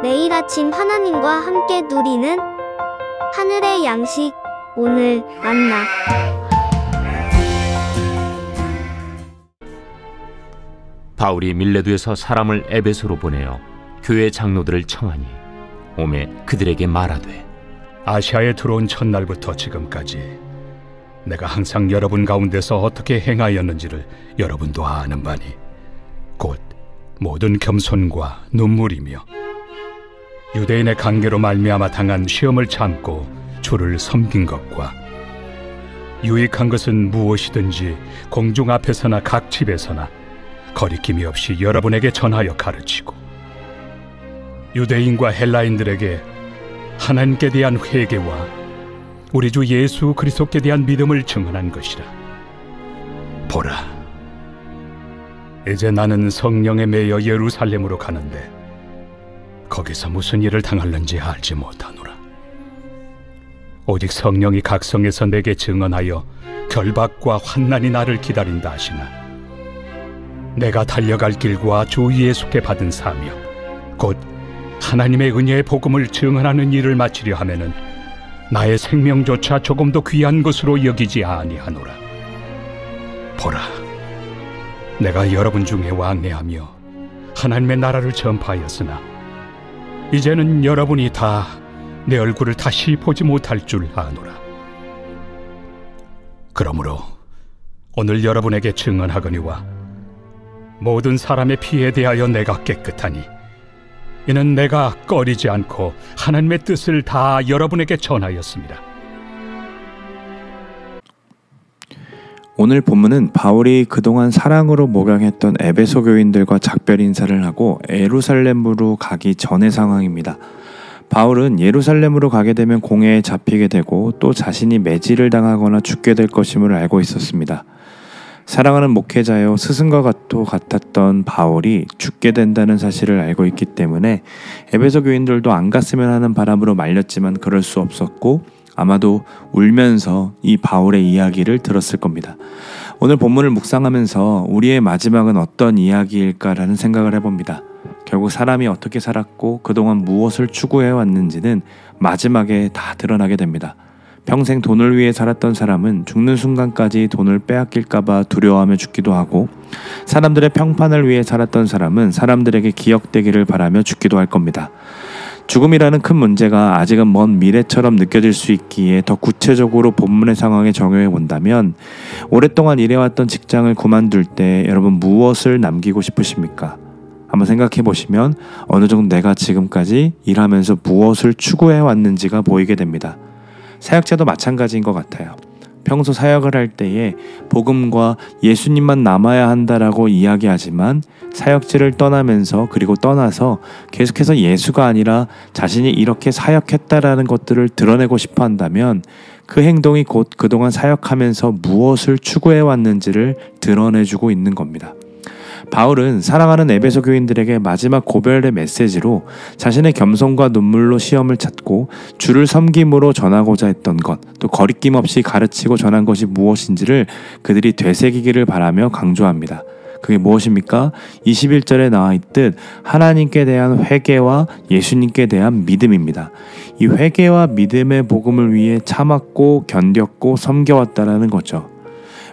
매일 아침 하나님과 함께 누리는 하늘의 양식, 오늘 만나. 바울이 밀레도에서 사람을 에베소로 보내어 교회 장로들을 청하니 오매 그들에게 말하되, 아시아에 들어온 첫날부터 지금까지 내가 항상 여러분 가운데서 어떻게 행하였는지를 여러분도 아는 바니 곧 모든 겸손과 눈물이며 유대인의 관계로 말미암아 당한 시험을 참고 주를 섬긴 것과 유익한 것은 무엇이든지 공중 앞에서나 각 집에서나 거리낌이 없이 여러분에게 전하여 가르치고 유대인과 헬라인들에게 하나님께 대한 회개와 우리 주 예수 그리스도께 대한 믿음을 증언한 것이라. 보라, 이제 나는 성령에 매여 예루살렘으로 가는데 거기서 무슨 일을 당할는지 알지 못하노라. 오직 성령이 각 성에서 내게 증언하여 결박과 환난이 나를 기다린다 하시나 내가 달려갈 길과 주 예수께 받은 사명 곧 하나님의 은혜의 복음을 증언하는 일을 마치려 하면은 나의 생명조차 조금도 귀한 것으로 여기지 아니하노라. 보라, 내가 여러분 중에 왕래하며 하나님의 나라를 전파하였으나 이제는 여러분이 다 내 얼굴을 다시 보지 못할 줄 아노라. 그러므로 오늘 여러분에게 증언하거니와 모든 사람의 피에 대하여 내가 깨끗하니 이는 내가 꺼리지 않고 하나님의 뜻을 다 여러분에게 전하였습니다. 오늘 본문은 바울이 그동안 사랑으로 목양했던 에베소 교인들과 작별 인사를 하고 예루살렘으로 가기 전의 상황입니다. 바울은 예루살렘으로 가게 되면 공회에 잡히게 되고 또 자신이 매질을 당하거나 죽게 될 것임을 알고 있었습니다. 사랑하는 목회자여 스승과 같았던 바울이 죽게 된다는 사실을 알고 있기 때문에 에베소 교인들도 안 갔으면 하는 바람으로 말렸지만 그럴 수 없었고 아마도 울면서 이 바울의 이야기를 들었을 겁니다. 오늘 본문을 묵상하면서 우리의 마지막은 어떤 이야기일까라는 생각을 해봅니다. 결국 사람이 어떻게 살았고 그동안 무엇을 추구해왔는지는 마지막에 다 드러나게 됩니다. 평생 돈을 위해 살았던 사람은 죽는 순간까지 돈을 빼앗길까봐 두려워하며 죽기도 하고 사람들의 평판을 위해 살았던 사람은 사람들에게 기억되기를 바라며 죽기도 할 겁니다. 죽음이라는 큰 문제가 아직은 먼 미래처럼 느껴질 수 있기에 더 구체적으로 본문의 상황에 적용해 본다면 오랫동안 일해왔던 직장을 그만둘 때 여러분 무엇을 남기고 싶으십니까? 한번 생각해 보시면 어느 정도 내가 지금까지 일하면서 무엇을 추구해 왔는지가 보이게 됩니다. 사역자도 마찬가지인 것 같아요. 평소 사역을 할 때에 복음과 예수님만 남아야 한다라고 이야기하지만 사역지를 떠나면서 그리고 떠나서 계속해서 예수가 아니라 자신이 이렇게 사역했다라는 것들을 드러내고 싶어 한다면 그 행동이 곧 그동안 사역하면서 무엇을 추구해 왔는지를 드러내주고 있는 겁니다. 바울은 사랑하는 에베소 교인들에게 마지막 고별의 메시지로 자신의 겸손과 눈물로 시험을 찾고 주를 섬김으로 전하고자 했던 것, 또 거리낌 없이 가르치고 전한 것이 무엇인지를 그들이 되새기기를 바라며 강조합니다. 그게 무엇입니까? 21절에 나와 있듯 하나님께 대한 회개와 예수님께 대한 믿음입니다. 이 회개와 믿음의 복음을 위해 참았고 견뎠고 섬겨왔다라는 거죠.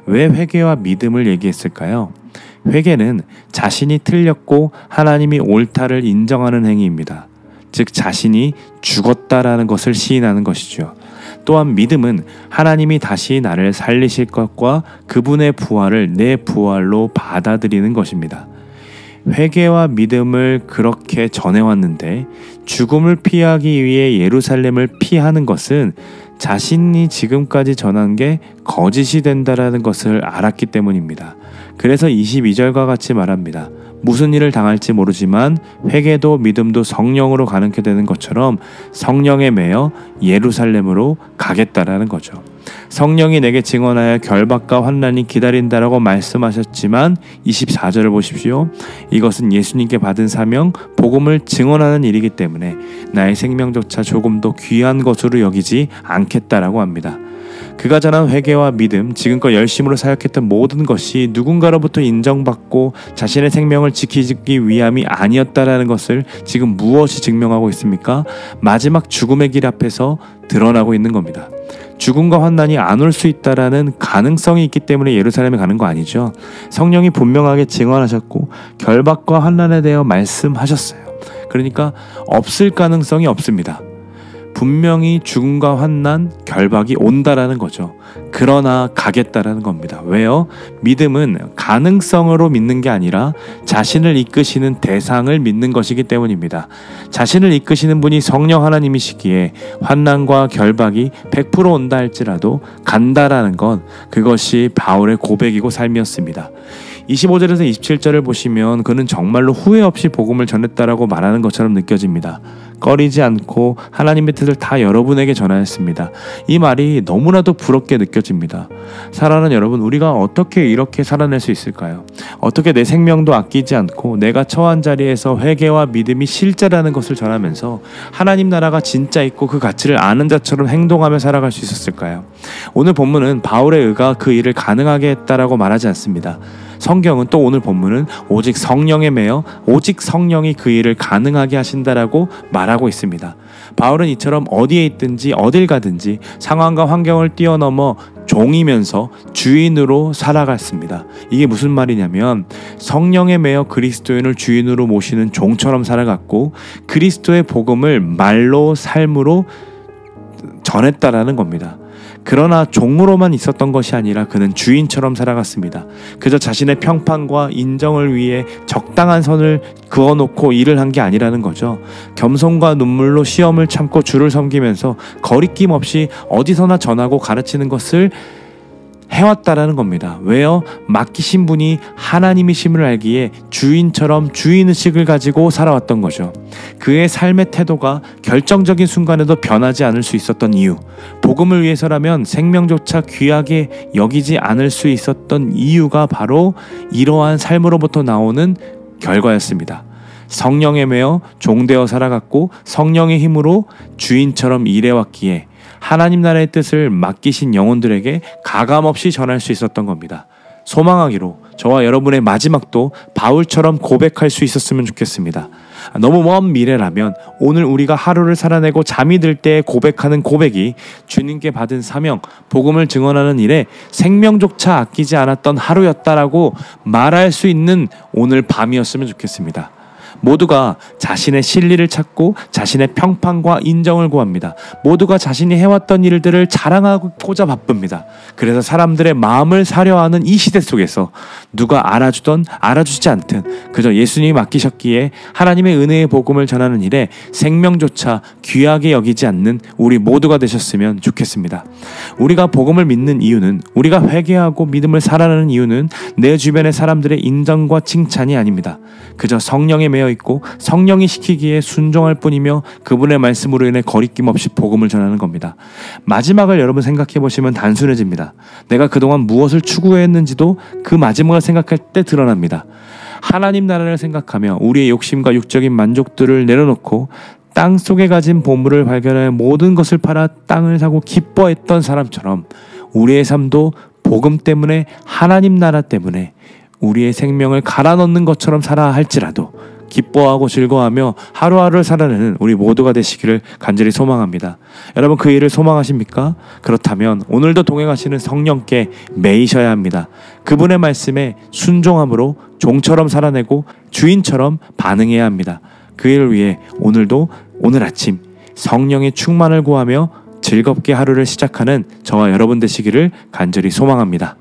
왜 회개와 믿음을 얘기했을까요? 회개는 자신이 틀렸고 하나님이 옳다를 인정하는 행위입니다. 즉 자신이 죽었다라는 것을 시인하는 것이죠. 또한 믿음은 하나님이 다시 나를 살리실 것과 그분의 부활을 내 부활로 받아들이는 것입니다. 회개와 믿음을 그렇게 전해왔는데 죽음을 피하기 위해 예루살렘을 피하는 것은 자신이 지금까지 전한 게 거짓이 된다라는 것을 알았기 때문입니다. 그래서 22절과 같이 말합니다. 무슨 일을 당할지 모르지만 회개도 믿음도 성령으로 가능케 되는 것처럼 성령에 매여 예루살렘으로 가겠다라는 거죠. 성령이 내게 증언하여 결박과 환난이 기다린다라고 말씀하셨지만 24절을 보십시오. 이것은 예수님께 받은 사명, 복음을 증언하는 일이기 때문에 나의 생명조차 조금도 귀한 것으로 여기지 않겠다라고 합니다. 그가 전한 회개와 믿음, 지금껏 열심으로 사역했던 모든 것이 누군가로부터 인정받고 자신의 생명을 지키기 위함이 아니었다라는 것을 지금 무엇이 증명하고 있습니까? 마지막 죽음의 길 앞에서 드러나고 있는 겁니다. 죽음과 환난이 안 올 수 있다라는 가능성이 있기 때문에 예루살렘에 가는 거 아니죠. 성령이 분명하게 증언하셨고 결박과 환난에 대해 말씀하셨어요. 그러니까 없을 가능성이 없습니다. 분명히 죽음과 환난, 결박이 온다라는 거죠. 그러나 가겠다라는 겁니다. 왜요? 믿음은 가능성으로 믿는 게 아니라 자신을 이끄시는 대상을 믿는 것이기 때문입니다. 자신을 이끄시는 분이 성령 하나님이시기에 환난과 결박이 100% 온다 할지라도 간다라는 건 그것이 바울의 고백이고 삶이었습니다. 25절에서 27절을 보시면 그는 정말로 후회 없이 복음을 전했다라고 말하는 것처럼 느껴집니다. 꺼리지 않고 하나님의 뜻을 다 여러분에게 전하였습니다. 이 말이 너무나도 부럽게 느껴집니다. 사랑하는 여러분, 우리가 어떻게 이렇게 살아낼 수 있을까요? 어떻게 내 생명도 아끼지 않고 내가 처한 자리에서 회개와 믿음이 실제라는 것을 전하면서 하나님 나라가 진짜 있고 그 가치를 아는 자처럼 행동하며 살아갈 수 있었을까요? 오늘 본문은 바울의 의가 그 일을 가능하게 했다라고 말하지 않습니다. 성경은 또 오늘 본문은 오직 성령에 매여 오직 성령이 그 일을 가능하게 하신다라고 말하고 있습니다. 바울은 이처럼 어디에 있든지 어딜 가든지 상황과 환경을 뛰어넘어 종이면서 주인으로 살아갔습니다. 이게 무슨 말이냐면 성령에 매여 그리스도인을 주인으로 모시는 종처럼 살아갔고 그리스도의 복음을 말로 삶으로 전했다라는 겁니다. 그러나 종으로만 있었던 것이 아니라 그는 주인처럼 살아갔습니다. 그저 자신의 평판과 인정을 위해 적당한 선을 그어놓고 일을 한 게 아니라는 거죠. 겸손과 눈물로 시험을 참고 주를 섬기면서 거리낌 없이 어디서나 전하고 가르치는 것을 해왔다라는 겁니다. 왜요? 맡기신 분이 하나님이심을 알기에 주인처럼 주인의식을 가지고 살아왔던 거죠. 그의 삶의 태도가 결정적인 순간에도 변하지 않을 수 있었던 이유, 복음을 위해서라면 생명조차 귀하게 여기지 않을 수 있었던 이유가 바로 이러한 삶으로부터 나오는 결과였습니다. 성령에 매여 종되어 살아갔고 성령의 힘으로 주인처럼 일해왔기에 하나님 나라의 뜻을 맡기신 영혼들에게 가감없이 전할 수 있었던 겁니다. 소망하기로 저와 여러분의 마지막도 바울처럼 고백할 수 있었으면 좋겠습니다. 너무 먼 미래라면 오늘 우리가 하루를 살아내고 잠이 들 때 고백하는 고백이 주님께 받은 사명, 복음을 증언하는 일에 생명조차 아끼지 않았던 하루였다라고 말할 수 있는 오늘 밤이었으면 좋겠습니다. 모두가 자신의 진리를 찾고 자신의 평판과 인정을 구합니다. 모두가 자신이 해왔던 일들을 자랑하고자 바쁩니다. 그래서 사람들의 마음을 사려 하는 이 시대 속에서 누가 알아주든 알아주지 않든 그저 예수님이 맡기셨기에 하나님의 은혜의 복음을 전하는 일에 생명조차 귀하게 여기지 않는 우리 모두가 되셨으면 좋겠습니다. 우리가 복음을 믿는 이유는, 우리가 회개하고 믿음을 살아내는 이유는 내 주변의 사람들의 인정과 칭찬이 아닙니다. 그저 성령에 매여 있고 성령이 시키기에 순종할 뿐이며 그분의 말씀으로 인해 거리낌 없이 복음을 전하는 겁니다. 마지막을 여러분 생각해 보시면 단순해집니다. 내가 그동안 무엇을 추구했는지도 그 마지막을 생각할 때 드러납니다. 하나님 나라를 생각하며 우리의 욕심과 육적인 만족들을 내려놓고 땅 속에 가진 보물을 발견하여 모든 것을 팔아 땅을 사고 기뻐했던 사람처럼 우리의 삶도 복음 때문에, 하나님 나라 때문에 우리의 생명을 갈아 넣는 것처럼 살아야 할지라도 기뻐하고 즐거워하며 하루하루를 살아내는 우리 모두가 되시기를 간절히 소망합니다. 여러분, 그 일을 소망하십니까? 그렇다면 오늘도 동행하시는 성령께 매이셔야 합니다. 그분의 말씀에 순종함으로 종처럼 살아내고 주인처럼 반응해야 합니다. 그 일을 위해 오늘도 오늘 아침 성령의 충만을 구하며 즐겁게 하루를 시작하는 저와 여러분 되시기를 간절히 소망합니다.